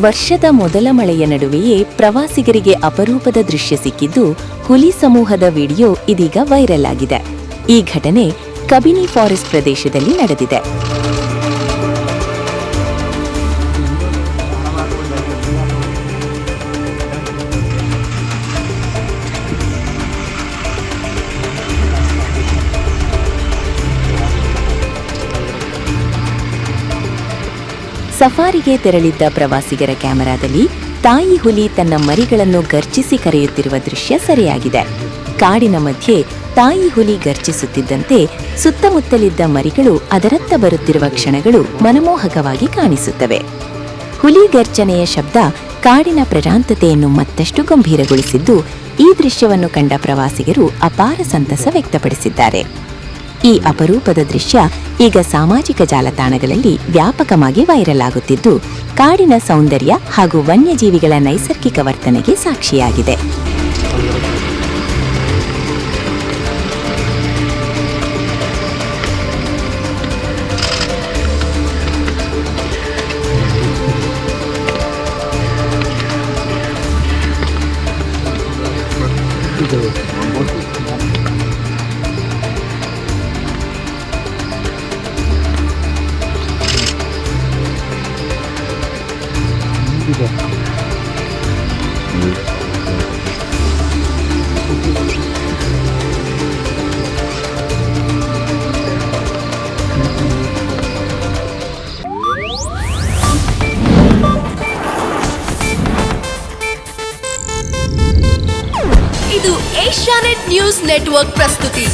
ವರ್ಷದ ಮೊದಲ ಮಳೆಯ ನಡುವೆಯೇ ಪ್ರವಾಸಿಗರಿಗೆ ಅಪರೂಪದ ದೃಶ್ಯ ಸಿಕ್ಕಿದ್ದು ಹುಲಿ ಸಮೂಹದ ವಿಡಿಯೋ ಇದೀಗ ವೈರಲ್ ಆಗಿದೆ. ಈ ಘಟನೆ ಕಬಿನಿ ಫಾರೆಸ್ಟ್ ಪ್ರದೇಶದಲ್ಲಿ ನಡೆದಿದೆ. ಸಫಾರಿಗೆ ತೆರಳಿದ್ದ ಪ್ರವಾಸಿಗರ ಕ್ಯಾಮೆರಾದಲ್ಲಿ ತಾಯಿ ಹುಲಿ ತನ್ನ ಮರಿಗಳನ್ನು ಗರ್ಜಿಸಿ ಕರೆಯುತ್ತಿರುವ ದೃಶ್ಯ ಸೆರೆಯಾಗಿದೆ. ಕಾಡಿನ ಮಧ್ಯೆ ತಾಯಿ ಹುಲಿ ಗರ್ಜಿಸುತ್ತಿದ್ದಂತೆ ಸುತ್ತಮುತ್ತಲಿದ್ದ ಮರಿಗಳು ಅದರತ್ತ ಬರುತ್ತಿರುವ ಕ್ಷಣಗಳು ಮನಮೋಹಕವಾಗಿ ಕಾಣಿಸುತ್ತವೆ. ಹುಲಿ ಗರ್ಜನೆಯ ಶಬ್ದ ಕಾಡಿನ ಪ್ರಶಾಂತತೆಯನ್ನು ಮತ್ತಷ್ಟು ಗಂಭೀರಗೊಳಿಸಿದ್ದು, ಈ ದೃಶ್ಯವನ್ನು ಕಂಡ ಪ್ರವಾಸಿಗರು ಅಪಾರ ಸಂತಸ ವ್ಯಕ್ತಪಡಿಸಿದ್ದಾರೆ. ಈ ಅಪರೂಪದ ದೃಶ್ಯ ಈಗ ಸಾಮಾಜಿಕ ಜಾಲತಾಣಗಳಲ್ಲಿ ವ್ಯಾಪಕವಾಗಿ ವೈರಲ್ ಆಗುತ್ತಿದ್ದು, ಕಾಡಿನ ಸೌಂದರ್ಯ ಹಾಗೂ ವನ್ಯಜೀವಿಗಳ ನೈಸರ್ಗಿಕ ವರ್ತನೆಗೆ ಸಾಕ್ಷಿಯಾಗಿದೆ. ಇದು ಏಷ್ಯಾನೆಟ್ ನ್ಯೂಸ್ ನೆಟ್ವರ್ಕ್ ಪ್ರಸ್ತುತಿ.